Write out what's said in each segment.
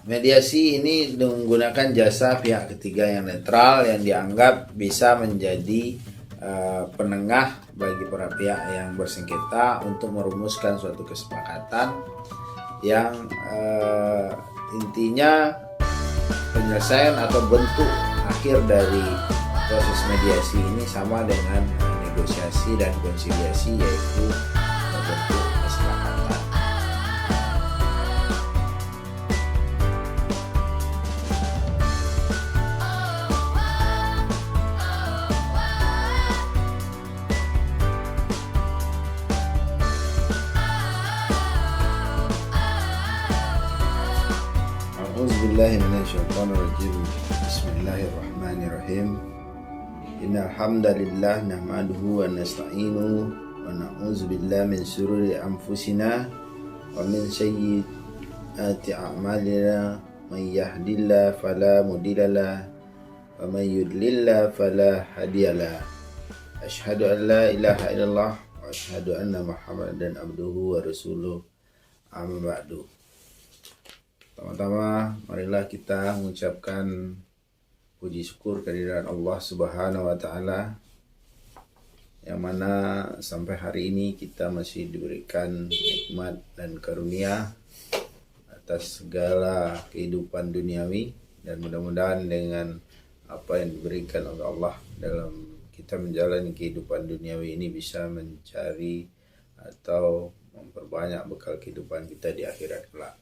mediasi ini menggunakan jasa pihak ketiga yang netral yang dianggap bisa menjadi penengah bagi para pihak yang bersengketa untuk merumuskan suatu kesepakatan yang intinya penyelesaian atau bentuk akhir dari proses mediasi ini sama dengan negosiasi dan konsiliasi, yaitu bentuk kesepakatan. A'udzubillahiminasyaitonirrajim. Bismillahirrahmanirrahim. Innal hamdalillah nahmaduhu wa nasta'inuhu wa na'udzubillahi min syururi anfusina wa min sayyiati a'malina. May yahdihillahu fala mudhillalah wa may yudlil fala hadiyalah. Asyhadu an la ilaha illallah wa asyhadu anna Muhammadan abduhu wa rasuluh. Amma ba'du. Pertama-tama marilah kita mengucapkan puji syukur kehadiran Allah Subhanahu wa taala, yang mana sampai hari ini kita masih diberikan nikmat dan karunia atas segala kehidupan duniawi, dan mudah-mudahan dengan apa yang diberikan oleh Allah dalam kita menjalani kehidupan duniawi ini bisa mencari atau memperbanyak bekal kehidupan kita di akhirat kelak.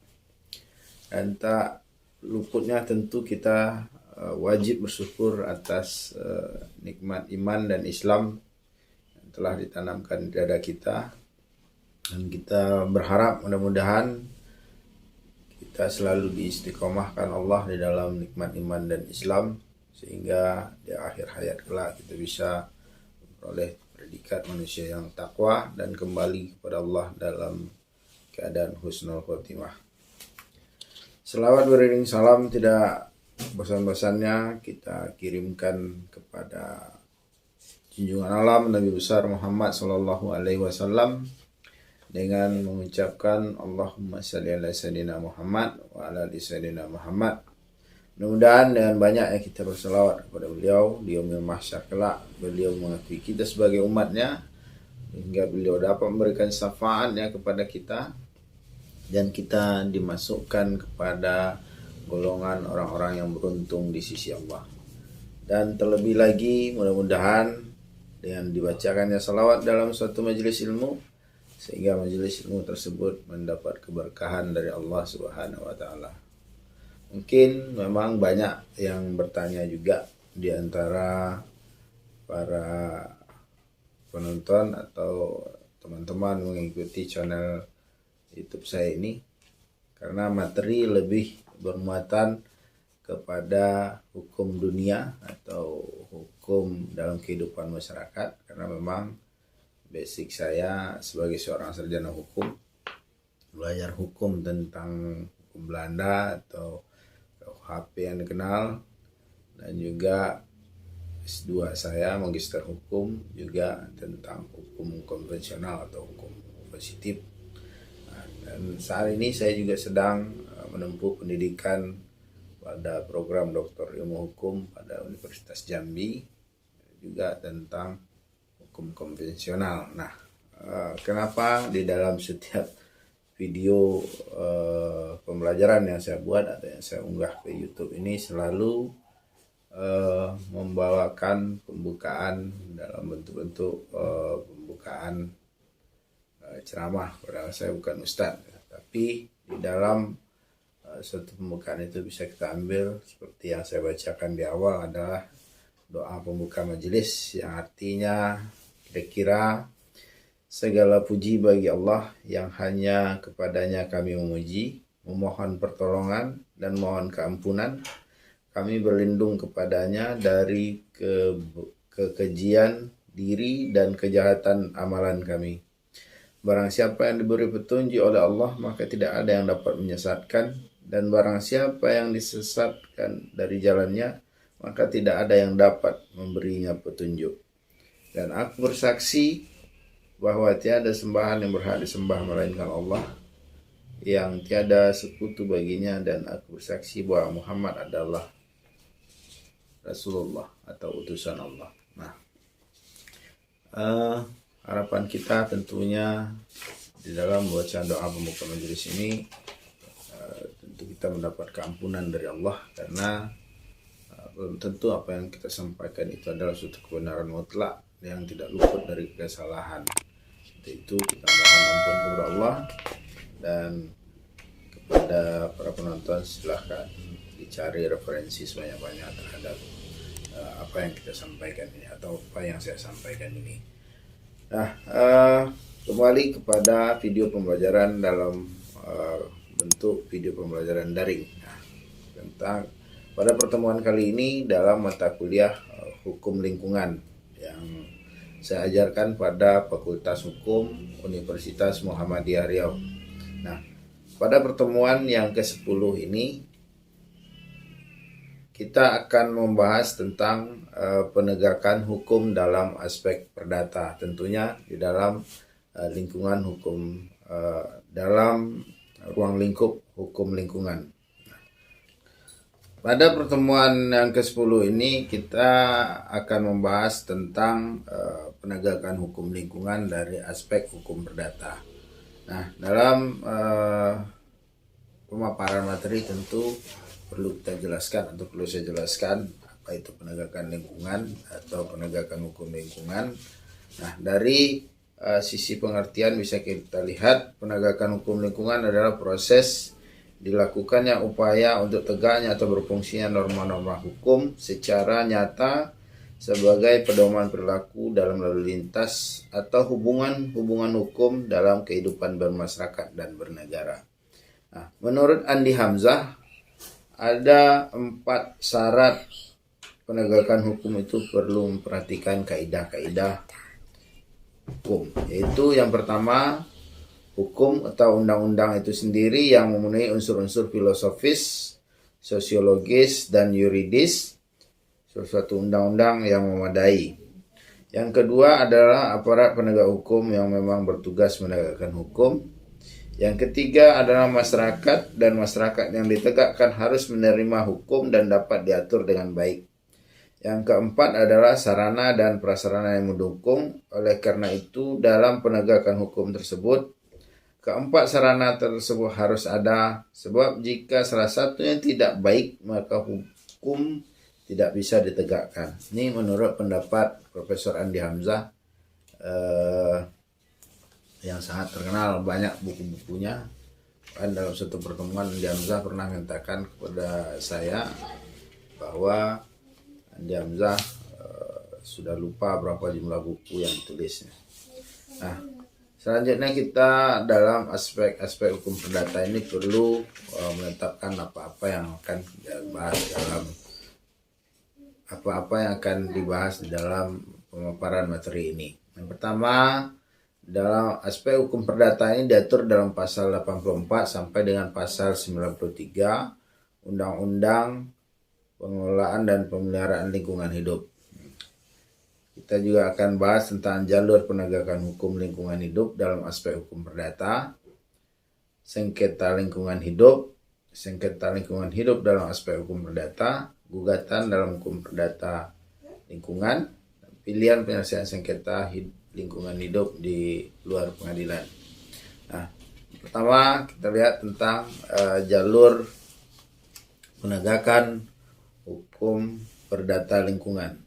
Dan tak luputnya tentu kita wajib bersyukur atas nikmat iman dan Islam yang telah ditanamkan di dada kita, dan kita berharap mudah-mudahan kita selalu diistiqomahkan Allah di dalam nikmat iman dan Islam, sehingga di akhir hayat kelak kita bisa memperoleh predikat manusia yang takwa dan kembali kepada Allah dalam keadaan husnul khotimah. Selawat beriring salam tidak bosan-bosannya kita kirimkan kepada junjungan alam Nabi besar Muhammad sallallahu alaihi wasallam dengan mengucapkan Allahumma shalli ala sayyidina Muhammad wa ala ali sayyidina Muhammad. Mudah-mudahan dengan banyaknya kita berselawat kepada beliau di yaumil mahsyar kelak, beliau mengakui kita sebagai umatnya hingga beliau dapat memberikan syafaatnya kepada kita, dan kita dimasukkan kepada golongan orang-orang yang beruntung di sisi Allah. Dan terlebih lagi mudah-mudahan dengan dibacakannya salawat dalam suatu majelis ilmu, sehingga majelis ilmu tersebut mendapat keberkahan dari Allah Subhanahu wa taala. Mungkin memang banyak yang bertanya juga di antara para penonton atau teman-teman mengikuti channel YouTube saya ini, karena materi lebih bermuatan kepada hukum dunia atau hukum dalam kehidupan masyarakat, karena memang basic saya sebagai seorang sarjana hukum, belajar hukum tentang hukum Belanda atau KUHP yang dikenal, dan juga S2 saya magister hukum juga tentang hukum konvensional atau hukum positif. Dan saat ini saya juga sedang menempuh pendidikan pada program Doktor Ilmu Hukum pada Universitas Jambi, juga tentang hukum konvensional. Nah, kenapa di dalam setiap video pembelajaran yang saya buat atau yang saya unggah ke YouTube ini selalu membawakan pembukaan dalam bentuk-bentuk pembukaan ceramah, padahal saya bukan ustadz, tapi di dalam suatu pembukaan itu bisa kita ambil seperti yang saya bacakan di awal adalah doa pembuka majelis, yang artinya kira-kira segala puji bagi Allah yang hanya kepadanya kami memuji, memohon pertolongan dan mohon keampunan. Kami berlindung kepadanya dari kekejian diri dan kejahatan amalan kami. Barang siapa yang diberi petunjuk oleh Allah, maka tidak ada yang dapat menyesatkan. Dan barang siapa yang disesatkan dari jalannya, maka tidak ada yang dapat memberinya petunjuk. Dan aku bersaksi bahwa tiada sembahan yang berhak disembah melainkan Allah, yang tiada sekutu baginya, dan aku bersaksi bahwa Muhammad adalah Rasulullah atau utusan Allah. Nah, harapan kita tentunya di dalam bacaan doa pembuka majelis ini, tentu kita mendapat keampunan dari Allah, karena belum tentu apa yang kita sampaikan itu adalah suatu kebenaran mutlak yang tidak luput dari kesalahan. Untuk itu kita mohon ampun kepada Allah, dan kepada para penonton silahkan dicari referensi sebanyak-banyak terhadap apa yang kita sampaikan ini atau apa yang saya sampaikan ini. Nah, kembali kepada video pembelajaran dalam bentuk video pembelajaran daring. Nah, tentang pada pertemuan kali ini dalam mata kuliah hukum lingkungan yang saya ajarkan pada Fakultas Hukum Universitas Muhammadiyah Riau. Nah, pada pertemuan yang ke-10 ini kita akan membahas tentang penegakan hukum dalam aspek perdata, tentunya di dalam lingkungan hukum, dalam ruang lingkup hukum lingkungan. Pada pertemuan yang ke-10 ini kita akan membahas tentang penegakan hukum lingkungan dari aspek hukum perdata. Nah, dalam pemaparan materi tentu perlu kita jelaskan atau perlu saya jelaskan apa itu penegakan lingkungan atau penegakan hukum lingkungan. Nah, dari sisi pengertian bisa kita lihat penegakan hukum lingkungan adalah proses dilakukannya upaya untuk tegaknya atau berfungsinya norma-norma hukum secara nyata sebagai pedoman perilaku dalam lalu lintas atau hubungan-hubungan hukum dalam kehidupan bermasyarakat dan bernegara. Nah, menurut Andi Hamzah, ada 4 syarat penegakan hukum itu perlu memperhatikan kaidah-kaidah hukum, yaitu yang pertama, hukum atau undang-undang itu sendiri yang memenuhi unsur-unsur filosofis, sosiologis, dan yuridis, suatu undang-undang yang memadai. Yang kedua adalah aparat penegak hukum yang memang bertugas menegakkan hukum. Yang ketiga adalah masyarakat, dan masyarakat yang ditegakkan harus menerima hukum dan dapat diatur dengan baik. Yang keempat adalah sarana dan prasarana yang mendukung. Oleh karena itu, dalam penegakan hukum tersebut, keempat sarana tersebut harus ada, sebab jika salah satu yang tidak baik, maka hukum tidak bisa ditegakkan. Ini menurut pendapat Profesor Andi Hamzah, yang sangat terkenal, banyak buku-bukunya. Kan dalam satu pertemuan Andi Hamzah pernah mengatakan kepada saya bahwa Andi Hamzah sudah lupa berapa jumlah buku yang ditulisnya. Nah, selanjutnya kita dalam aspek-aspek hukum perdata ini perlu menetapkan apa-apa yang akan dibahas dalam di dalam pemaparan materi ini. Yang pertama, dalam aspek hukum perdata ini diatur dalam pasal 84 sampai dengan pasal 93 Undang-Undang Pengelolaan dan Pemeliharaan Lingkungan Hidup. Kita juga akan bahas tentang jalur penegakan hukum lingkungan hidup dalam aspek hukum perdata, sengketa lingkungan hidup dalam aspek hukum perdata, gugatan dalam hukum perdata lingkungan, pilihan penyelesaian sengketa lingkungan hidup di luar pengadilan. Nah, pertama kita lihat tentang jalur penegakan hukum perdata lingkungan.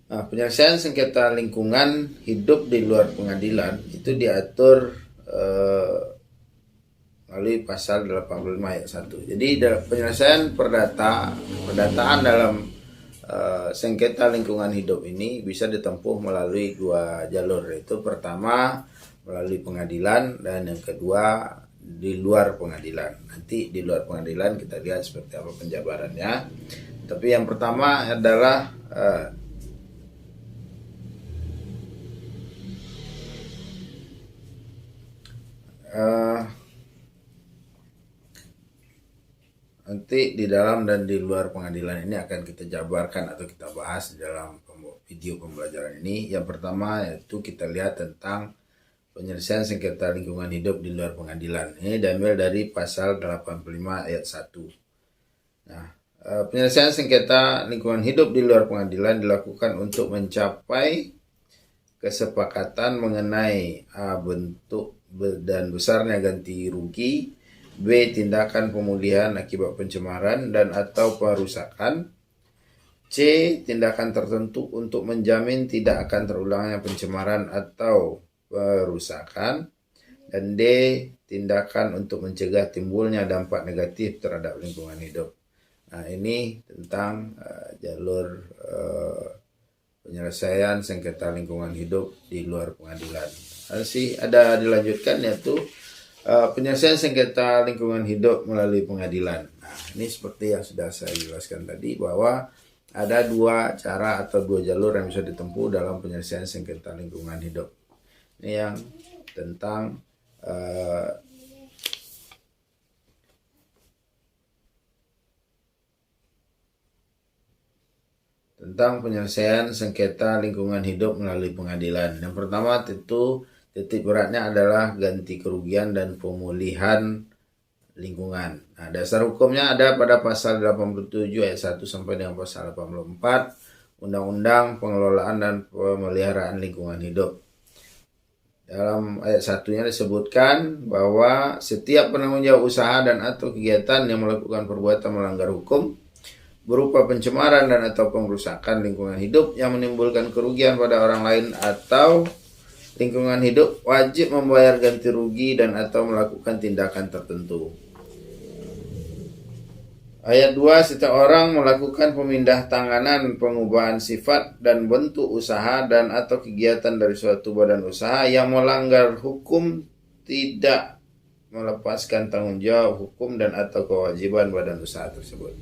Nah, penyelesaian sengketa lingkungan hidup di luar pengadilan itu diatur melalui pasal 85 ayat 1. Jadi penyelesaian perdataan dalam sengketa lingkungan hidup ini bisa ditempuh melalui 2 jalur, yaitu pertama melalui pengadilan dan yang kedua di luar pengadilan. Nanti di luar pengadilan kita lihat seperti apa penjabarannya. Tapi yang pertama adalah nanti di dalam dan di luar pengadilan ini akan kita jabarkan atau kita bahas di dalam video pembelajaran ini. Yang pertama yaitu kita lihat tentang penyelesaian sengketa lingkungan hidup di luar pengadilan. Ini diambil dari pasal 85 ayat 1. Nah, penyelesaian sengketa lingkungan hidup di luar pengadilan dilakukan untuk mencapai kesepakatan mengenai A. bentuk dan besarnya ganti rugi, B. tindakan pemulihan akibat pencemaran dan atau perusakan, C. tindakan tertentu untuk menjamin tidak akan terulangnya pencemaran atau perusakan, dan D. tindakan untuk mencegah timbulnya dampak negatif terhadap lingkungan hidup. Nah, ini tentang jalur penyelesaian sengketa lingkungan hidup di luar pengadilan. Masih ada dilanjutkan, yaitu penyelesaian sengketa lingkungan hidup melalui pengadilan. Nah, ini seperti yang sudah saya jelaskan tadi, bahwa ada dua cara atau dua jalur yang bisa ditempuh dalam penyelesaian sengketa lingkungan hidup. Ini yang tentang penyelesaian sengketa lingkungan hidup melalui pengadilan. Yang pertama tentu titik beratnya adalah ganti kerugian dan pemulihan lingkungan. Nah, dasar hukumnya ada pada pasal 87 ayat 1 sampai dengan pasal 84 Undang-Undang Pengelolaan dan Pemeliharaan Lingkungan Hidup. Dalam ayat 1-nya disebutkan bahwa setiap penanggung jawab usaha dan atau kegiatan yang melakukan perbuatan melanggar hukum berupa pencemaran dan atau pengrusakan lingkungan hidup yang menimbulkan kerugian pada orang lain atau lingkungan hidup wajib membayar ganti rugi dan atau melakukan tindakan tertentu. Ayat 2, setiap orang melakukan pemindah tanganan pengubahan sifat dan bentuk usaha dan atau kegiatan dari suatu badan usaha yang melanggar hukum tidak melepaskan tanggung jawab hukum dan atau kewajiban badan usaha tersebut.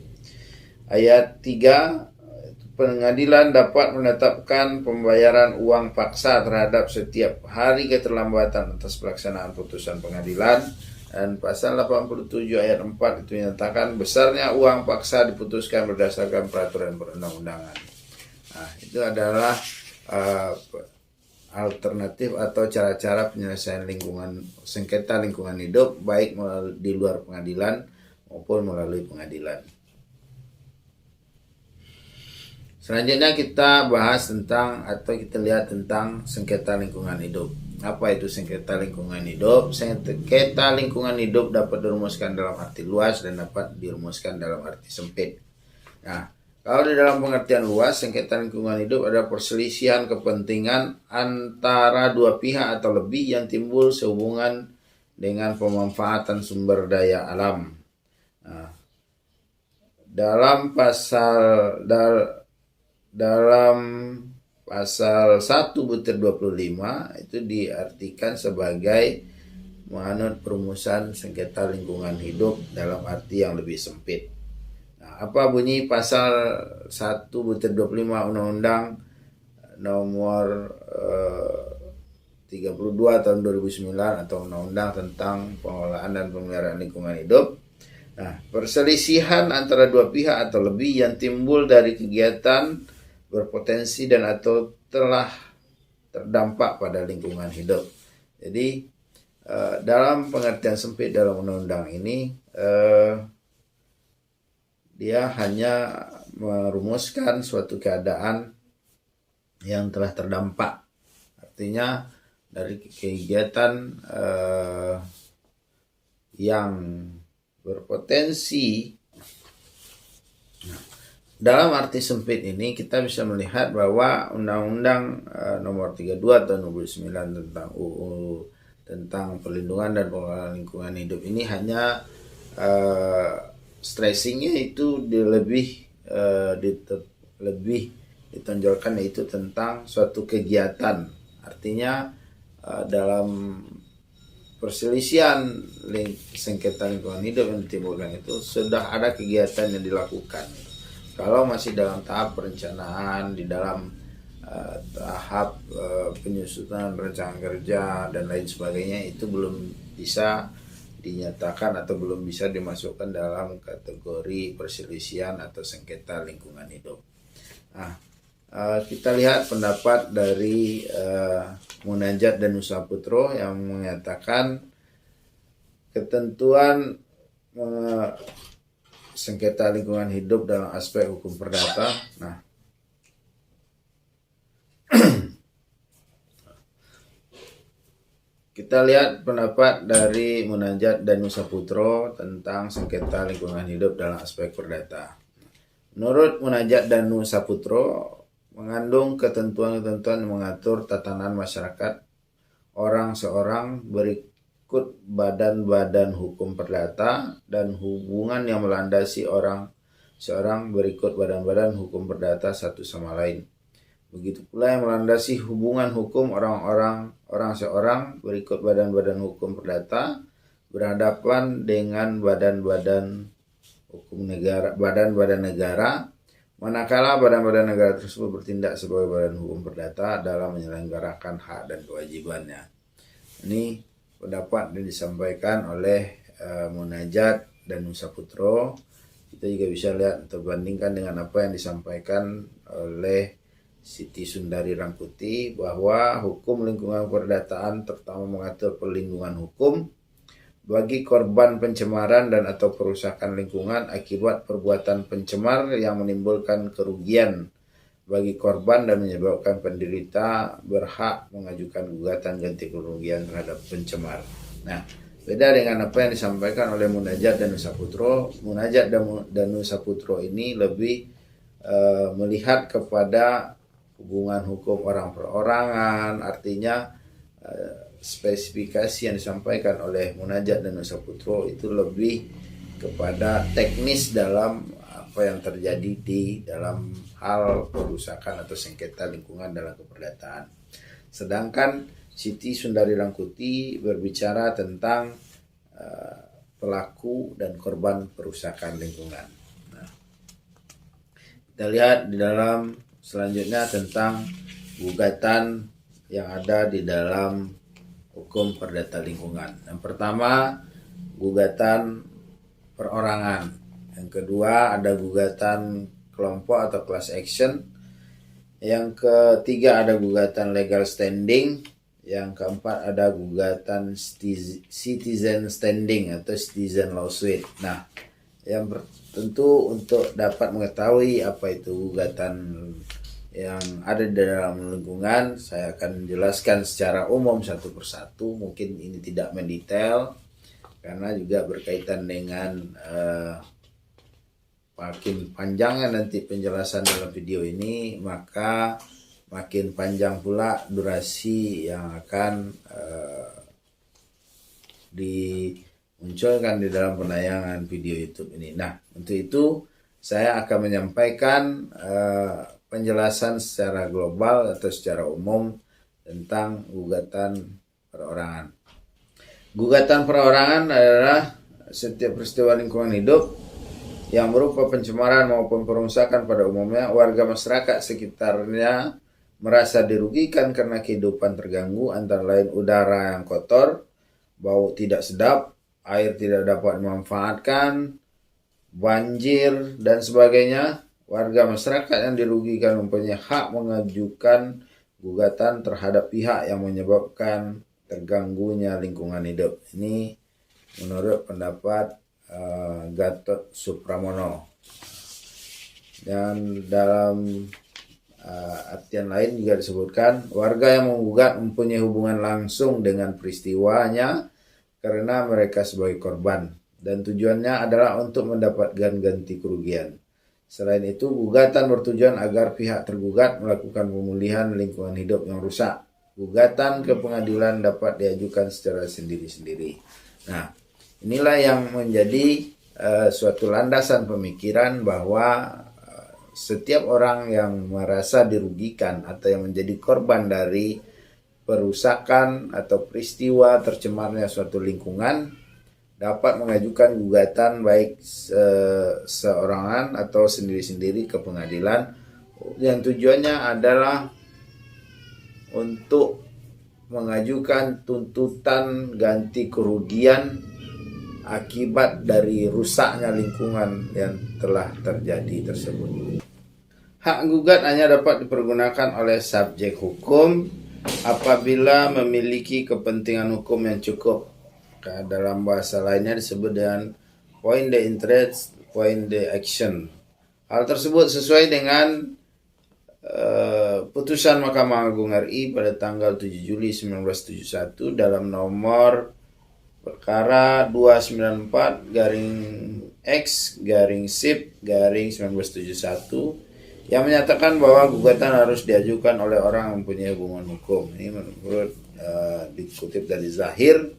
Ayat 3, pengadilan dapat menetapkan pembayaran uang paksa terhadap setiap hari keterlambatan atas pelaksanaan putusan pengadilan. Dan pasal 87 ayat 4 itu menyatakan besarnya uang paksa diputuskan berdasarkan peraturan perundang-undangan. Nah, itu adalah alternatif atau cara-cara penyelesaian sengketa lingkungan hidup baik di luar pengadilan maupun melalui pengadilan. Selanjutnya kita bahas tentang atau kita lihat tentang sengketa lingkungan hidup. Apa itu sengketa lingkungan hidup? Sengketa lingkungan hidup dapat dirumuskan dalam arti luas dan dapat dirumuskan dalam arti sempit. Nah, kalau di dalam pengertian luas, sengketa lingkungan hidup adalah perselisihan kepentingan antara dua pihak atau lebih yang timbul sehubungan dengan pemanfaatan sumber daya alam. Nah, dalam pasal 1/25 itu diartikan sebagai menganut perumusan sengketa lingkungan hidup dalam arti yang lebih sempit. Nah, apa bunyi pasal 1/25 Undang-Undang nomor 32 tahun 2009 atau Undang-Undang tentang pengelolaan dan pemeliharaan lingkungan hidup? Nah, perselisihan antara dua pihak atau lebih yang timbul dari kegiatan berpotensi dan atau telah terdampak pada lingkungan hidup. Jadi dalam pengertian sempit dalam undang-undang ini dia hanya merumuskan suatu keadaan yang telah terdampak. Artinya dari kegiatan yang berpotensi. Dalam arti sempit ini kita bisa melihat bahwa Undang-Undang nomor 32 tahun 2009 tentang UU tentang perlindungan dan pengelolaan lingkungan hidup ini hanya stressingnya itu lebih ditonjolkan, yaitu tentang suatu kegiatan. Artinya dalam perselisihan sengketa lingkungan hidup yang ditimbulkan itu sudah ada kegiatan yang dilakukan. Kalau masih dalam tahap perencanaan, di dalam tahap penyusunan rencana kerja dan lain sebagainya, itu belum bisa dinyatakan atau belum bisa dimasukkan dalam kategori perselisihan atau sengketa lingkungan hidup. Nah, Kita lihat pendapat dari Munajat dan Nusa Putro yang mengatakan ketentuan sengketa lingkungan hidup dalam aspek hukum perdata. Nah, kita lihat pendapat dari Munajat dan Nusa Putro tentang sengketa lingkungan hidup dalam aspek perdata. Menurut Munajat dan Nusa Putro, mengandung ketentuan-ketentuan yang mengatur tatanan masyarakat orang seorang berikut badan-badan hukum perdata dan hubungan yang melandasi orang seorang berikut badan-badan hukum perdata satu sama lain. Begitu pula yang melandasi hubungan hukum orang seorang berikut badan-badan hukum perdata berhadapan dengan badan-badan hukum negara, badan-badan negara, manakala badan-badan negara tersebut bertindak sebagai badan hukum perdata dalam menyelenggarakan hak dan kewajibannya. Ini pendapat yang disampaikan oleh Munajat dan Nusa Putro. Kita juga bisa lihat atau bandingkan dengan apa yang disampaikan oleh Siti Sundari Rangkuti, bahwa hukum lingkungan perdataan terutama mengatur perlindungan hukum bagi korban pencemaran dan atau perusakan lingkungan akibat perbuatan pencemar yang menimbulkan kerugian bagi korban dan menyebabkan penderita berhak mengajukan gugatan ganti kerugian terhadap pencemar. Nah, beda dengan apa yang disampaikan oleh Munajat dan Nusa Putro. Munajat dan Nusa Putro ini lebih melihat kepada hubungan hukum orang perorangan, artinya spesifikasi yang disampaikan oleh Munajat dan Nusa Putro itu lebih kepada teknis dalam apa yang terjadi di dalam hal perusakan atau sengketa lingkungan dalam keperdataan. Sedangkan Siti Sundari Rangkuti berbicara tentang pelaku dan korban perusakan lingkungan. Nah, kita lihat di dalam selanjutnya tentang gugatan yang ada di dalam hukum perdata lingkungan. Yang pertama, gugatan perorangan. Yang kedua, ada gugatan kelompok atau class action. Yang ketiga, ada gugatan legal standing. Yang keempat, ada gugatan citizen standing atau citizen lawsuit. Nah, yang tentu untuk dapat mengetahui apa itu gugatan yang ada di dalam lingkungan, saya akan menjelaskan secara umum satu persatu. Mungkin ini tidak mendetail karena juga berkaitan dengan makin panjangnya nanti penjelasan dalam video ini, maka makin panjang pula durasi yang akan dimunculkan di dalam penayangan video YouTube ini. Nah, untuk itu saya akan menyampaikan penjelasan secara global atau secara umum tentang gugatan perorangan. Gugatan perorangan adalah setiap peristiwa lingkungan hidup yang berupa pencemaran maupun perusakan pada umumnya warga masyarakat sekitarnya merasa dirugikan karena kehidupan terganggu, antara lain udara yang kotor, bau tidak sedap, air tidak dapat dimanfaatkan, banjir, dan sebagainya. Warga masyarakat yang dirugikan mempunyai hak mengajukan gugatan terhadap pihak yang menyebabkan terganggunya lingkungan hidup. Ini menurut pendapat Gatot Supramono. Dan dalam artian lain juga disebutkan, warga yang menggugat mempunyai hubungan langsung dengan peristiwanya karena mereka sebagai korban, dan tujuannya adalah untuk mendapatkan ganti kerugian. Selain itu, gugatan bertujuan agar pihak tergugat melakukan pemulihan lingkungan hidup yang rusak. Gugatan ke pengadilan dapat diajukan secara sendiri-sendiri. Nah, inilah yang menjadi suatu landasan pemikiran bahwa setiap orang yang merasa dirugikan atau yang menjadi korban dari perusakan atau peristiwa tercemarnya suatu lingkungan dapat mengajukan gugatan baik seorangan atau sendiri-sendiri ke pengadilan, yang tujuannya adalah untuk mengajukan tuntutan ganti kerugian akibat dari rusaknya lingkungan yang telah terjadi tersebut. Hak gugat hanya dapat dipergunakan oleh subjek hukum apabila memiliki kepentingan hukum yang cukup. Dalam bahasa lainnya disebut dengan point the interest, point the action. Hal tersebut sesuai dengan putusan Mahkamah Agung RI pada tanggal 7 Juli 1971 dalam nomor perkara 294 garing X garing SIP garing 1971 yang menyatakan bahwa gugatan harus diajukan oleh orang yang mempunyai hubungan hukum. Ini menurut dikutip dari Zahir.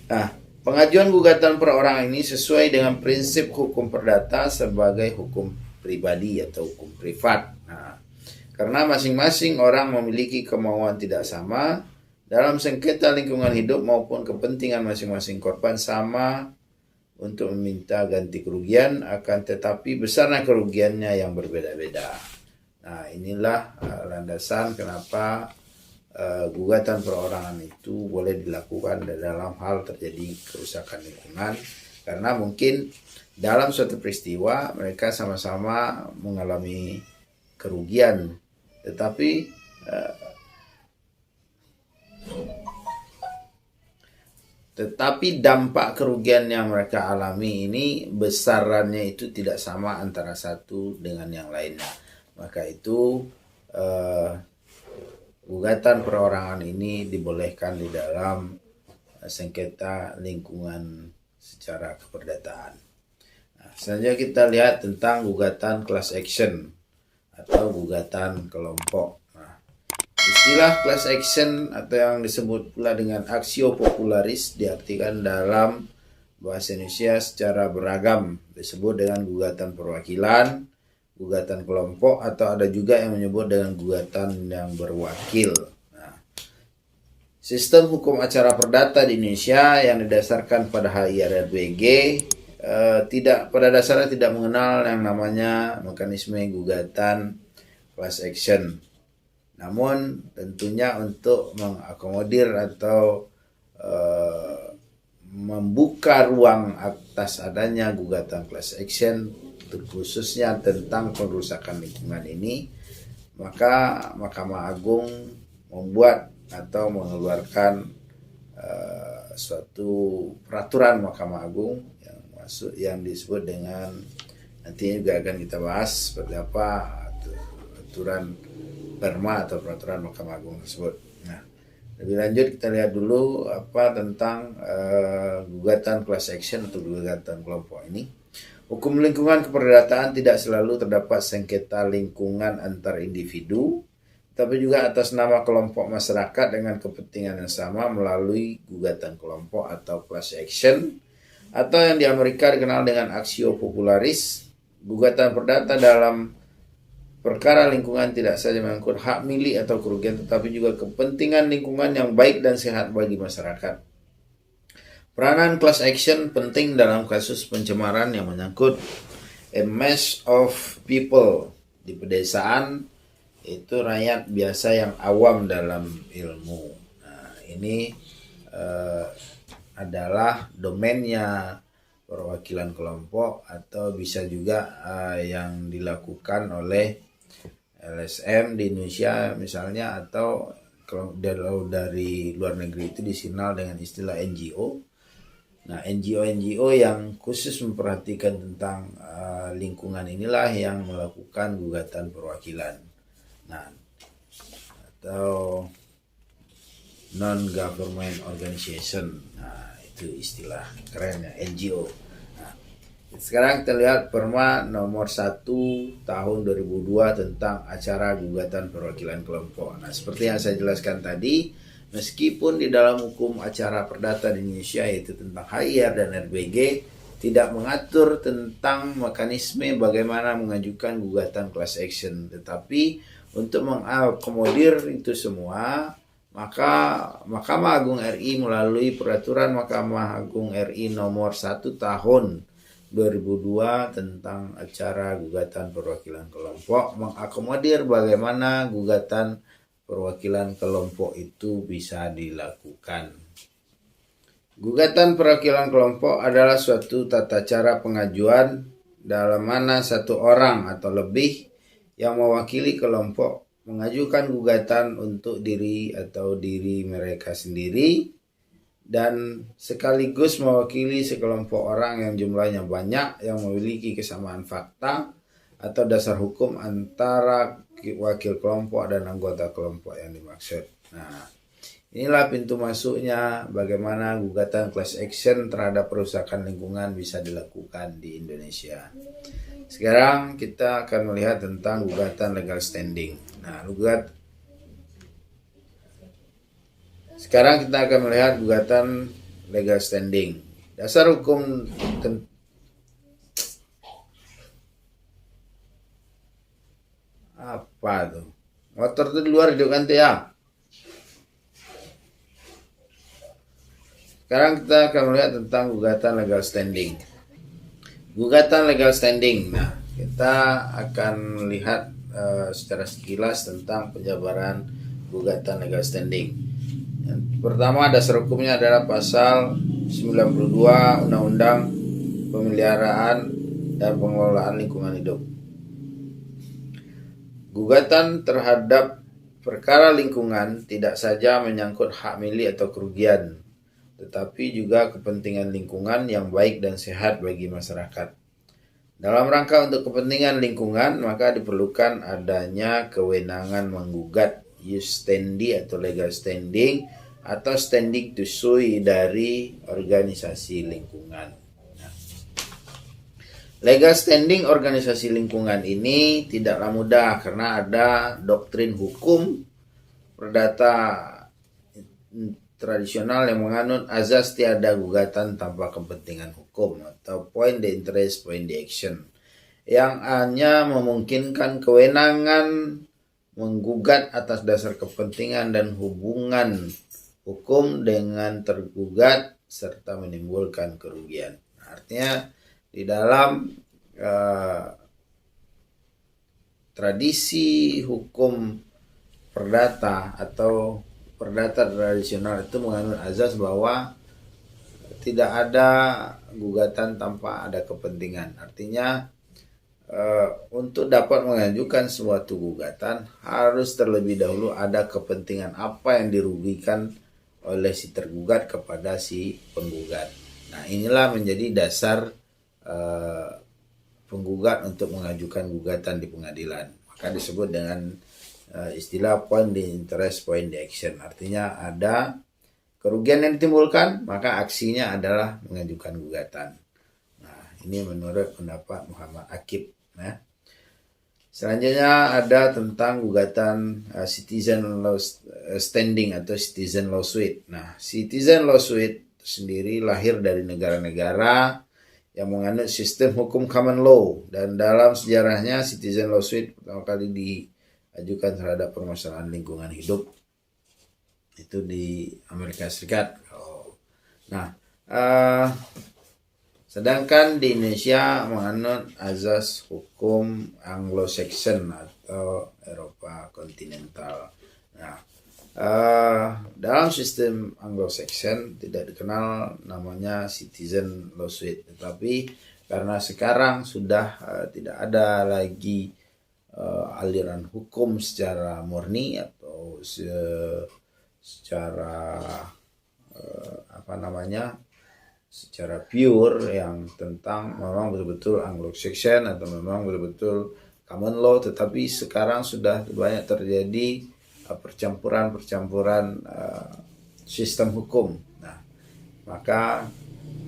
Nah, pengajuan gugatan perorangan ini sesuai dengan prinsip hukum perdata sebagai hukum pribadi atau hukum privat. Nah, karena masing-masing orang memiliki kemauan tidak sama dalam sengketa lingkungan hidup maupun kepentingan masing-masing korban sama untuk meminta ganti kerugian, akan tetapi besarnya kerugiannya yang berbeda-beda. Nah, inilah landasan kenapa gugatan perorangan itu boleh dilakukan dalam hal terjadi kerusakan lingkungan, karena mungkin dalam suatu peristiwa mereka sama-sama mengalami kerugian, tetapi dampak kerugian yang mereka alami ini besarannya itu tidak sama antara satu dengan yang lainnya. Maka itu gugatan perorangan ini dibolehkan di dalam sengketa lingkungan secara keperdataan. Nah, selanjutnya kita lihat tentang gugatan class action atau gugatan kelompok. Istilah class action atau yang disebut pula dengan aksio popularis diartikan dalam bahasa Indonesia secara beragam, disebut dengan gugatan perwakilan, gugatan kelompok, atau ada juga yang menyebut dengan gugatan yang berwakil. Nah, sistem hukum acara perdata di Indonesia yang didasarkan pada HIRRBG pada dasarnya tidak mengenal yang namanya mekanisme gugatan class action. Namun tentunya untuk mengakomodir atau membuka ruang atas adanya gugatan class action khususnya tentang perusakan lingkungan ini, maka Mahkamah Agung membuat atau mengeluarkan suatu peraturan Mahkamah Agung yang disebut dengan, nantinya juga akan kita bahas seperti apa aturan Perma atau peraturan Mahkamah Agung tersebut. Nah, lebih lanjut kita lihat dulu apa tentang gugatan class action atau gugatan kelompok ini. Hukum lingkungan keperdataan tidak selalu terdapat sengketa lingkungan antar individu, tapi juga atas nama kelompok masyarakat dengan kepentingan yang sama melalui gugatan kelompok atau class action, atau yang di Amerika dikenal dengan aksio popularis. Gugatan perdata dalam perkara lingkungan tidak saja mengangkut hak milik atau kerugian, tetapi juga kepentingan lingkungan yang baik dan sehat bagi masyarakat. Peranan class action penting dalam kasus pencemaran yang menyangkut a mass of people di pedesaan, itu rakyat biasa yang awam dalam ilmu. Nah, ini adalah domainnya perwakilan kelompok, atau bisa juga yang dilakukan oleh LSM di Indonesia misalnya, atau kalau dari luar negeri itu dikenal dengan istilah NGO. Nah, NGO yang khusus memperhatikan tentang lingkungan inilah yang melakukan gugatan perwakilan. Nah, atau non-government organization. Nah, itu istilah kerennya NGO. Sekarang kita lihat Perma nomor 1 tahun 2002 tentang acara gugatan perwakilan kelompok. Nah, seperti yang saya jelaskan tadi, meskipun di dalam hukum acara perdata di Indonesia yaitu tentang HIR dan RBG tidak mengatur tentang mekanisme bagaimana mengajukan gugatan class action, tetapi untuk mengakomodir itu semua, maka Mahkamah Agung RI melalui peraturan Mahkamah Agung RI nomor 1 tahun 2002 tentang acara gugatan perwakilan kelompok mengakomodir bagaimana gugatan perwakilan kelompok itu bisa dilakukan. Gugatan perwakilan kelompok adalah suatu tata cara pengajuan dalam mana satu orang atau lebih yang mewakili kelompok mengajukan gugatan untuk diri atau diri mereka sendiri, dan sekaligus mewakili sekelompok orang yang jumlahnya banyak yang memiliki kesamaan fakta atau dasar hukum antara wakil kelompok dan anggota kelompok yang dimaksud. Nah, inilah pintu masuknya bagaimana gugatan class action terhadap perusakan lingkungan bisa dilakukan di Indonesia. Sekarang kita akan melihat tentang gugatan legal standing. Nah, sekarang kita akan melihat gugatan legal standing. Dasar hukum apa tuh? Motor tuh di luar hidupkan tuh ya. Sekarang kita akan melihat tentang gugatan legal standing. Gugatan legal standing. Nah, kita akan melihat secara sekilas tentang penjabaran gugatan legal standing. Yang pertama, dasar hukumnya adalah pasal 92 Undang-Undang Pemeliharaan dan Pengelolaan Lingkungan Hidup. Gugatan terhadap perkara lingkungan tidak saja menyangkut hak milik atau kerugian, tetapi juga kepentingan lingkungan yang baik dan sehat bagi masyarakat. Dalam rangka untuk kepentingan lingkungan, maka diperlukan adanya kewenangan menggugat ius standi atau legal standing atau standing to sue dari organisasi lingkungan. Nah, legal standing organisasi lingkungan ini tidaklah mudah karena ada doktrin hukum perdata tradisional yang menganut azas tiada gugatan tanpa kepentingan hukum atau point the interest, point the action, yang hanya memungkinkan kewenangan menggugat atas dasar kepentingan dan hubungan hukum dengan tergugat serta menimbulkan kerugian. Artinya di dalam tradisi hukum perdata atau perdata tradisional itu menganut azas bahwa tidak ada gugatan tanpa ada kepentingan. Artinya untuk dapat mengajukan suatu gugatan harus terlebih dahulu ada kepentingan apa yang dirugikan oleh si tergugat kepada si penggugat. Nah, inilah menjadi dasar penggugat untuk mengajukan gugatan di pengadilan. Maka disebut dengan istilah point the interest, point the action. Artinya ada kerugian yang ditimbulkan, maka aksinya adalah mengajukan gugatan. Nah, ini menurut pendapat Muhammad Akib. Nah, selanjutnya ada tentang gugatan citizen law standing atau citizen law suit. Nah, citizen law suit sendiri lahir dari negara-negara yang menganut sistem hukum common law, dan dalam sejarahnya citizen law suit pertama kali diajukan terhadap permasalahan lingkungan hidup itu di Amerika Serikat. Nah, sedangkan di Indonesia menganut azas hukum Anglo-Saxon atau Eropa kontinental. Nah, dalam sistem Anglo-Saxon tidak dikenal namanya citizen lawsuit, tetapi karena sekarang sudah tidak ada lagi aliran hukum secara murni atau secara secara pure yang tentang memang betul-betul Anglo-Saxon atau memang betul-betul common law, tetapi sekarang sudah banyak terjadi percampuran sistem hukum. Nah, maka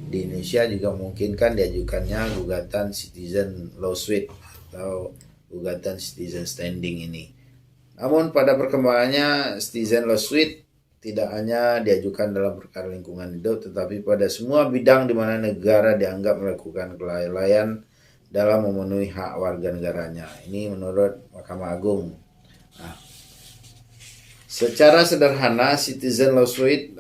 di Indonesia juga memungkinkan diajukannya gugatan citizen lawsuit atau gugatan citizen standing ini. Namun pada perkembangannya citizen lawsuit tidak hanya diajukan dalam perkara lingkungan hidup, tetapi pada semua bidang di mana negara dianggap melakukan kelalaian dalam memenuhi hak warga negaranya. Ini menurut Mahkamah Agung. Nah, secara sederhana, citizen lawsuit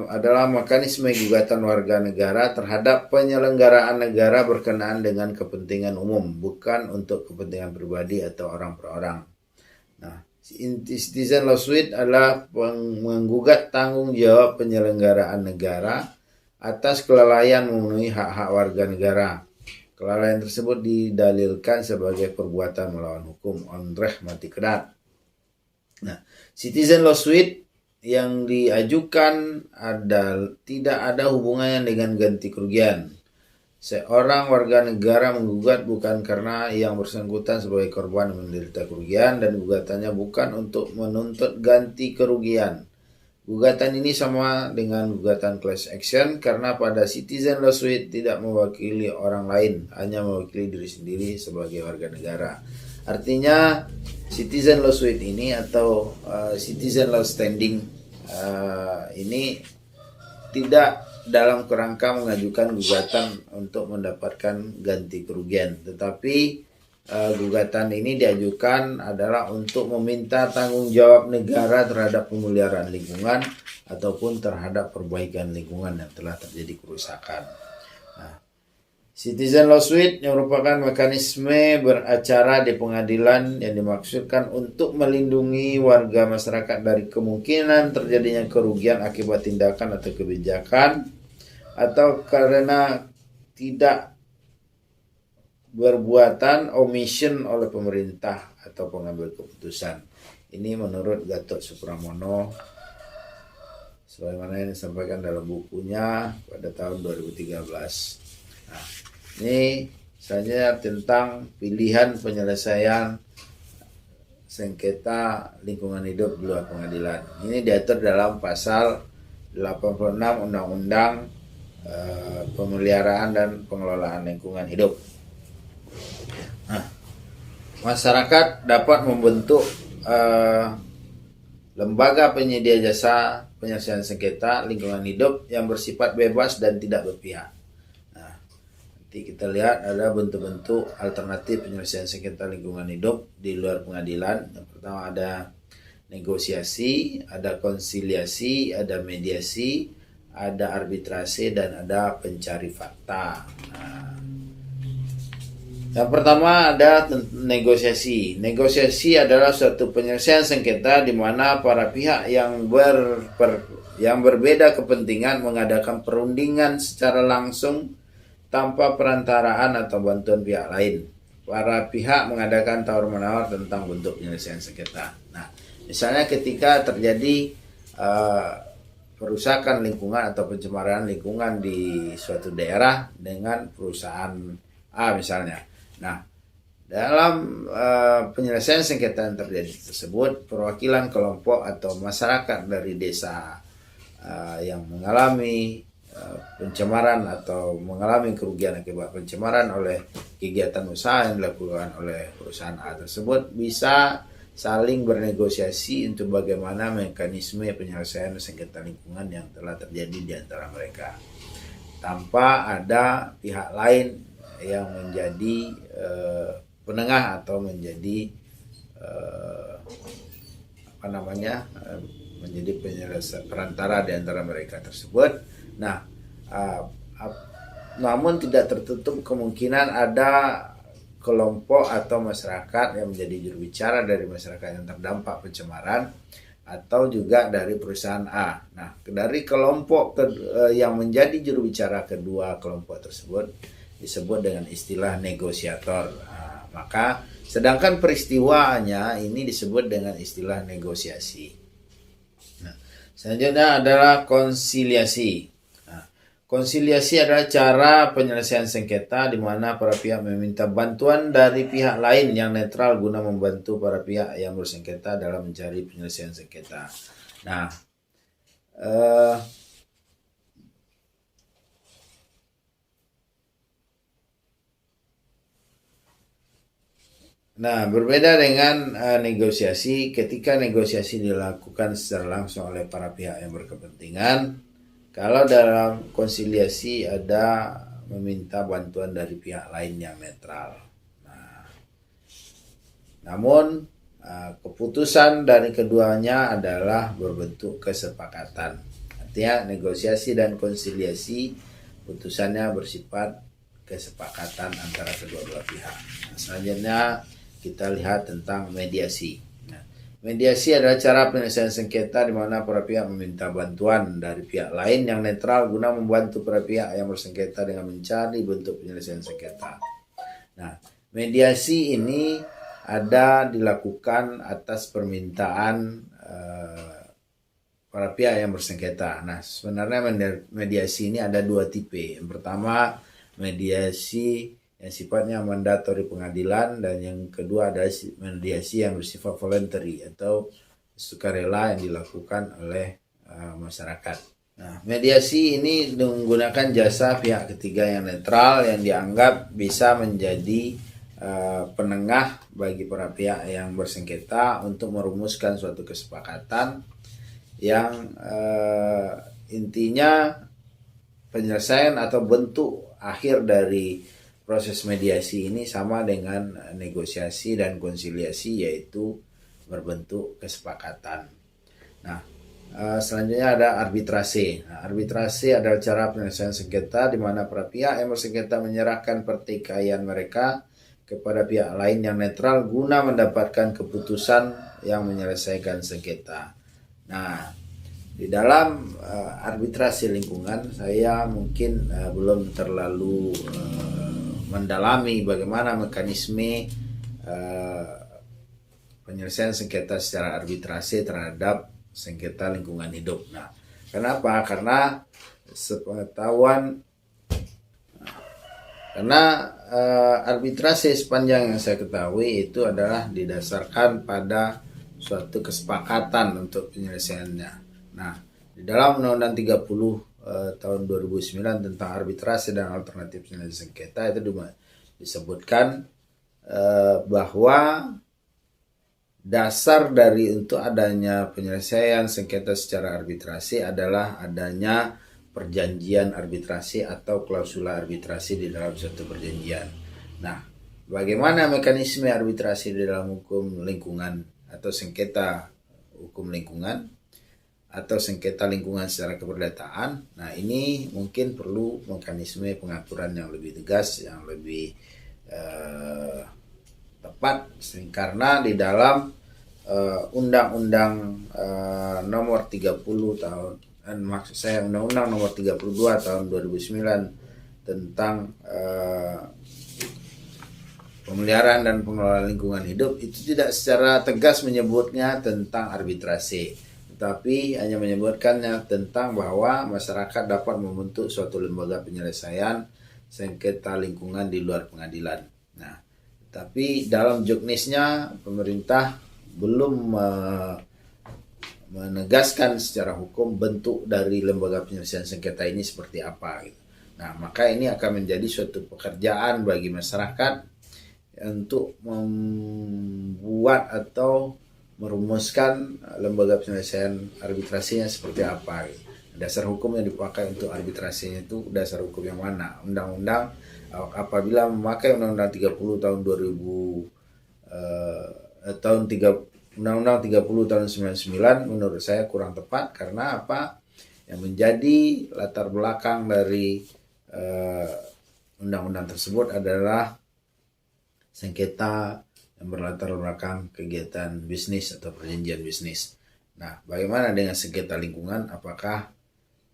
adalah mekanisme gugatan warga negara terhadap penyelenggaraan negara berkenaan dengan kepentingan umum, bukan untuk kepentingan pribadi atau orang per orang. Nah, citizen lawsuit adalah menggugat tanggung jawab penyelenggaraan negara atas kelalaian memenuhi hak-hak warga negara. Kelalaian tersebut didalilkan sebagai perbuatan melawan hukum, onreh mati kedat. Nah, citizen lawsuit yang diajukan tidak ada hubungannya dengan ganti kerugian. Seorang warga negara menggugat bukan karena yang bersangkutan sebagai korban menderita kerugian, dan gugatannya bukan untuk menuntut ganti kerugian. Gugatan ini sama dengan gugatan class action karena pada citizen lawsuit tidak mewakili orang lain, hanya mewakili diri sendiri sebagai warga negara. Artinya citizen lawsuit ini atau citizen law standing ini tidak dalam kerangka mengajukan gugatan untuk mendapatkan ganti kerugian, tetapi gugatan ini diajukan adalah untuk meminta tanggung jawab negara terhadap pemeliharaan lingkungan ataupun terhadap perbaikan lingkungan yang telah terjadi kerusakan. Nah, citizen lawsuit yang merupakan mekanisme beracara di pengadilan yang dimaksudkan untuk melindungi warga masyarakat dari kemungkinan terjadinya kerugian akibat tindakan atau kebijakan atau karena tidak berbuatan omission oleh pemerintah atau pengambil keputusan. Ini menurut Gatot Supramono sebagaimana yang disampaikan dalam bukunya pada tahun 2013. Nah, ini saja tentang pilihan penyelesaian sengketa lingkungan hidup di luar pengadilan. Ini diatur dalam pasal 86 Undang-Undang Pemeliharaan dan Pengelolaan Lingkungan Hidup. Nah, masyarakat dapat membentuk lembaga penyedia jasa penyelesaian sengketa lingkungan hidup yang bersifat bebas dan tidak berpihak. Nah, nanti kita lihat ada bentuk-bentuk alternatif penyelesaian sengketa lingkungan hidup di luar pengadilan. Yang pertama ada negosiasi, ada konsiliasi, ada mediasi, ada arbitrase, dan ada pencari fakta. Nah, yang pertama ada negosiasi. Negosiasi adalah suatu penyelesaian sengketa di mana para pihak yang berbeda kepentingan mengadakan perundingan secara langsung tanpa perantaraan atau bantuan pihak lain. Para pihak mengadakan tawar-menawar tentang bentuk penyelesaian sengketa. Nah, misalnya ketika terjadi perusakan lingkungan atau pencemaran lingkungan di suatu daerah dengan perusahaan A misalnya. Nah, dalam penyelesaian sengketa yang terjadi tersebut, perwakilan kelompok atau masyarakat dari desa yang mengalami pencemaran atau mengalami kerugian akibat pencemaran oleh kegiatan usaha yang dilakukan oleh perusahaan A tersebut bisa saling bernegosiasi untuk bagaimana mekanisme penyelesaian sengketa lingkungan yang telah terjadi di antara mereka, tanpa ada pihak lain yang menjadi penengah atau menjadi menjadi perantara di antara mereka tersebut. Nah, namun tidak tertutup kemungkinan ada kelompok atau masyarakat yang menjadi juru bicara dari masyarakat yang terdampak pencemaran atau juga dari perusahaan A. Nah, dari kelompok yang menjadi juru bicara kedua kelompok tersebut disebut dengan istilah negosiator. Nah, maka sedangkan peristiwanya ini disebut dengan istilah negosiasi. Nah, selanjutnya adalah konsiliasi. Konsiliasi adalah cara penyelesaian sengketa di mana para pihak meminta bantuan dari pihak lain yang netral guna membantu para pihak yang bersengketa dalam mencari penyelesaian sengketa. Nah, berbeda dengan negosiasi, ketika negosiasi dilakukan secara langsung oleh para pihak yang berkepentingan. Kalau dalam konsiliasi ada meminta bantuan dari pihak lain yang netral. Nah, namun keputusan dari keduanya adalah berbentuk kesepakatan. Artinya negosiasi dan konsiliasi putusannya bersifat kesepakatan antara kedua belah pihak. Nah, selanjutnya kita lihat tentang mediasi. Nah, Mediasi adalah cara penyelesaian sengketa di mana para pihak meminta bantuan dari pihak lain yang netral guna membantu para pihak yang bersengketa dengan mencari bentuk penyelesaian sengketa. Nah, mediasi ini ada dilakukan atas permintaan para pihak yang bersengketa. Nah, sebenarnya mediasi ini ada dua tipe. Yang pertama, mediasi yang sifatnya mandatori pengadilan, dan yang kedua adalah mediasi yang bersifat voluntary atau sukarela yang dilakukan oleh masyarakat. Nah, mediasi ini menggunakan jasa pihak ketiga yang netral yang dianggap bisa menjadi penengah bagi para pihak yang bersengketa untuk merumuskan suatu kesepakatan yang intinya penyelesaian atau bentuk akhir dari proses mediasi ini sama dengan negosiasi dan konsiliasi, yaitu berbentuk kesepakatan. Nah, selanjutnya ada arbitrase. Nah, arbitrase adalah cara penyelesaian sengketa di mana para pihak yang bersengketa menyerahkan pertikaian mereka kepada pihak lain yang netral guna mendapatkan keputusan yang menyelesaikan sengketa. Nah, di dalam arbitrasi lingkungan saya mungkin belum terlalu mendalami bagaimana mekanisme penyelesaian sengketa secara arbitrasi terhadap sengketa lingkungan hidup. Nah, kenapa? Karena arbitrasi sepanjang yang saya ketahui itu adalah didasarkan pada suatu kesepakatan untuk penyelesaiannya. Nah, di dalam Undang-Undang 30 tahun 2009 tentang arbitrasi dan alternatif penyelesaian sengketa itu disebutkan bahwa dasar dari untuk adanya penyelesaian sengketa secara arbitrasi adalah adanya perjanjian arbitrasi atau klausula arbitrasi di dalam suatu perjanjian. Nah, bagaimana mekanisme arbitrasi di dalam hukum lingkungan atau sengketa hukum lingkungan atau sengketa lingkungan secara keperdataan? Nah, ini mungkin perlu mekanisme pengaturan yang lebih tegas, yang lebih tepat, karena di dalam Undang-Undang nomor 30 tahun, maksud saya Undang-Undang nomor 32 tahun 2009 tentang pemeliharaan dan pengelolaan lingkungan hidup itu tidak secara tegas menyebutnya tentang arbitrasi, tetapi hanya menyebutkannya tentang bahwa masyarakat dapat membentuk suatu lembaga penyelesaian sengketa lingkungan di luar pengadilan. Nah, tapi dalam juknisnya pemerintah belum menegaskan secara hukum bentuk dari lembaga penyelesaian sengketa ini seperti apa gitu. Nah, maka ini akan menjadi suatu pekerjaan bagi masyarakat untuk membuat atau merumuskan lembaga penyelesaian arbitrasinya seperti apa gitu. Dasar hukum yang dipakai untuk arbitrasinya itu dasar hukum yang mana? Undang-undang, apabila memakai Undang-Undang 30 tahun 2000 Undang-Undang 30 tahun 99 menurut saya kurang tepat. Karena apa? Yang menjadi latar belakang dari undang-undang tersebut adalah sengketa yang berlatar belakang kegiatan bisnis atau perjanjian bisnis. Nah, bagaimana dengan sengketa lingkungan? Apakah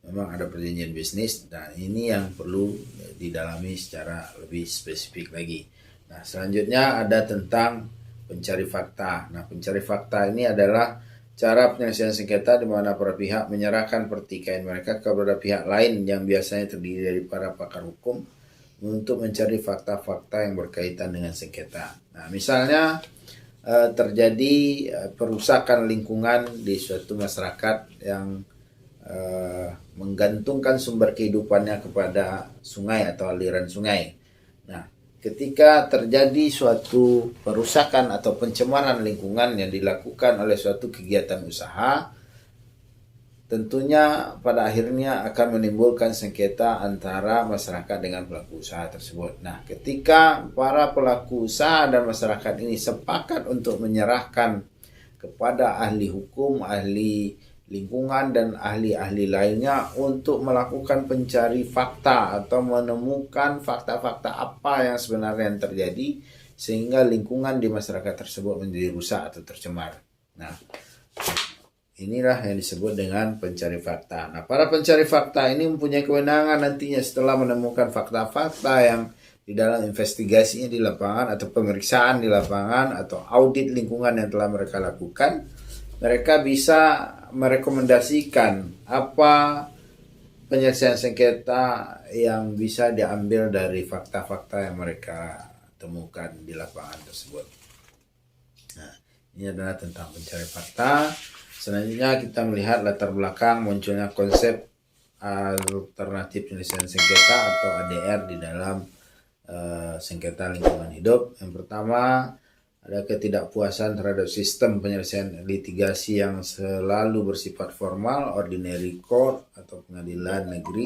memang ada perjanjian bisnis? Nah, ini yang perlu didalami secara lebih spesifik lagi. Nah, selanjutnya ada tentang pencari fakta. Nah, pencari fakta ini adalah cara penyelesaian sengketa di mana para pihak menyerahkan pertikaian mereka kepada pihak lain yang biasanya terdiri dari para pakar hukum untuk mencari fakta-fakta yang berkaitan dengan sengketa. Nah, misalnya terjadi perusakan lingkungan di suatu masyarakat yang menggantungkan sumber kehidupannya kepada sungai atau aliran sungai. Nah, ketika terjadi suatu perusakan atau pencemaran lingkungan yang dilakukan oleh suatu kegiatan usaha, tentunya pada akhirnya akan menimbulkan sengketa antara masyarakat dengan pelaku usaha tersebut. Nah, ketika para pelaku usaha dan masyarakat ini sepakat untuk menyerahkan kepada ahli hukum, ahli lingkungan, dan ahli-ahli lainnya untuk melakukan pencari fakta atau menemukan fakta-fakta apa yang sebenarnya yang terjadi sehingga lingkungan di masyarakat tersebut menjadi rusak atau tercemar. Nah, inilah yang disebut dengan pencari fakta. Nah, para pencari fakta ini mempunyai kewenangan nantinya setelah menemukan fakta-fakta yang di dalam investigasinya di lapangan atau pemeriksaan di lapangan atau audit lingkungan yang telah mereka lakukan, mereka bisa merekomendasikan apa penyelesaian sengketa yang bisa diambil dari fakta-fakta yang mereka temukan di lapangan tersebut. Nah, ini adalah tentang pencari fakta. Selanjutnya kita melihat latar belakang munculnya konsep alternatif penyelesaian sengketa atau ADR di dalam sengketa lingkungan hidup. Yang pertama, ada ketidakpuasan terhadap sistem penyelesaian litigasi yang selalu bersifat formal, ordinary court atau pengadilan negeri.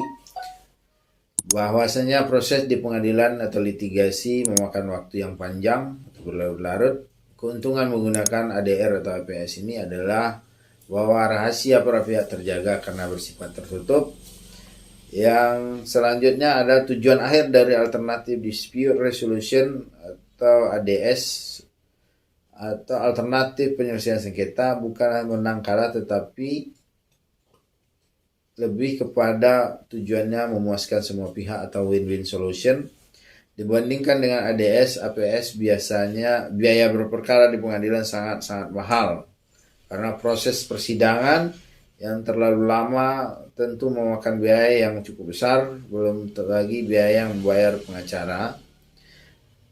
Bahwasanya proses di pengadilan atau litigasi memakan waktu yang panjang atau berlarut-larut. Keuntungan menggunakan ADR atau APS ini adalah bahwa rahasia para pihak terjaga karena bersifat tertutup. Yang selanjutnya ada tujuan akhir dari alternatif dispute resolution atau ADS atau alternatif penyelesaian sengketa bukan menang kalah tetapi lebih kepada tujuannya memuaskan semua pihak atau win-win solution. Dibandingkan dengan ADS, APS biasanya biaya berperkara di pengadilan sangat-sangat mahal. Karena proses persidangan yang terlalu lama tentu memakan biaya yang cukup besar, belum lagi biaya yang membayar pengacara.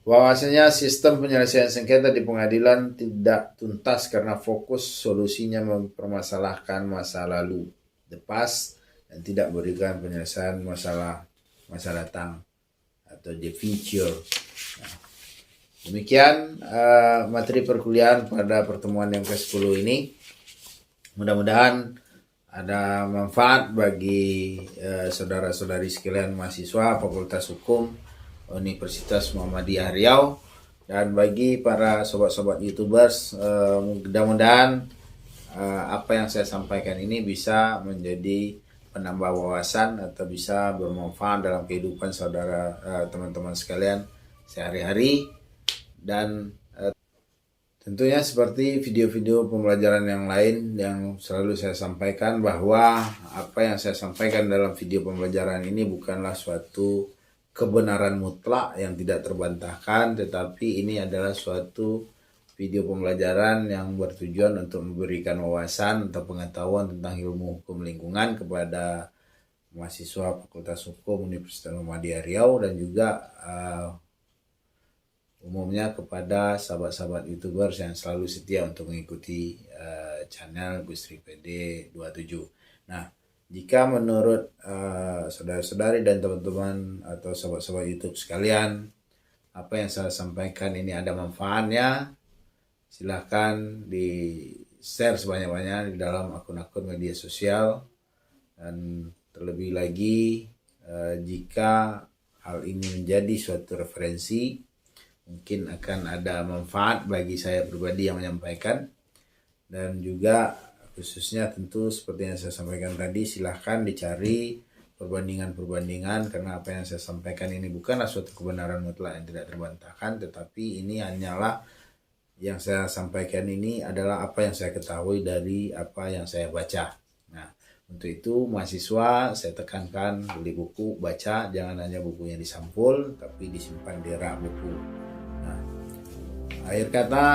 Bahwasanya sistem penyelesaian sengketa di pengadilan tidak tuntas karena fokus solusinya mempermasalahkan masa lalu, the past, dan tidak berikan penyelesaian masalah masa datang atau the future. Nah, demikian materi perkuliahan pada pertemuan yang ke-10 ini. Mudah-mudahan ada manfaat bagi saudara-saudari sekalian mahasiswa Fakultas Hukum Universitas Muhammadiyah Riau, dan bagi para sobat-sobat YouTubers, mudah-mudahan apa yang saya sampaikan ini bisa menjadi penambah wawasan atau bisa bermanfaat dalam kehidupan saudara teman-teman sekalian sehari-hari. Dan tentunya seperti video-video pembelajaran yang lain yang selalu saya sampaikan, bahwa apa yang saya sampaikan dalam video pembelajaran ini bukanlah suatu kebenaran mutlak yang tidak terbantahkan, tetapi ini adalah suatu video pembelajaran yang bertujuan untuk memberikan wawasan atau pengetahuan tentang ilmu hukum lingkungan kepada mahasiswa Fakultas Hukum Universitas Muhammadiyah Riau, dan juga umumnya kepada sahabat-sahabat YouTubers yang selalu setia untuk mengikuti channel Gusri PD 27. Nah, jika menurut saudara-saudari dan teman-teman atau sahabat-sahabat YouTube sekalian, apa yang saya sampaikan ini ada manfaatnya, silahkan di-share sebanyak-banyaknya di dalam akun-akun media sosial. Dan terlebih lagi, jika hal ini menjadi suatu referensi, mungkin akan ada manfaat bagi saya pribadi yang menyampaikan. Dan juga khususnya tentu seperti yang saya sampaikan tadi, silahkan dicari perbandingan-perbandingan, karena apa yang saya sampaikan ini bukanlah suatu kebenaran mutlak yang tidak terbantahkan, tetapi ini hanyalah yang saya sampaikan ini adalah apa yang saya ketahui dari apa yang saya baca. Nah, untuk itu mahasiswa saya tekankan beli buku, baca, jangan hanya bukunya disampul, tapi disimpan di rak buku. Nah, akhir kata,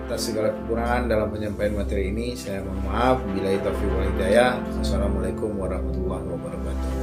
atas segala kekurangan dalam penyampaian materi ini, saya mohon maaf. Billahi taufiq wal hidayah. Assalamualaikum warahmatullahi wabarakatuh.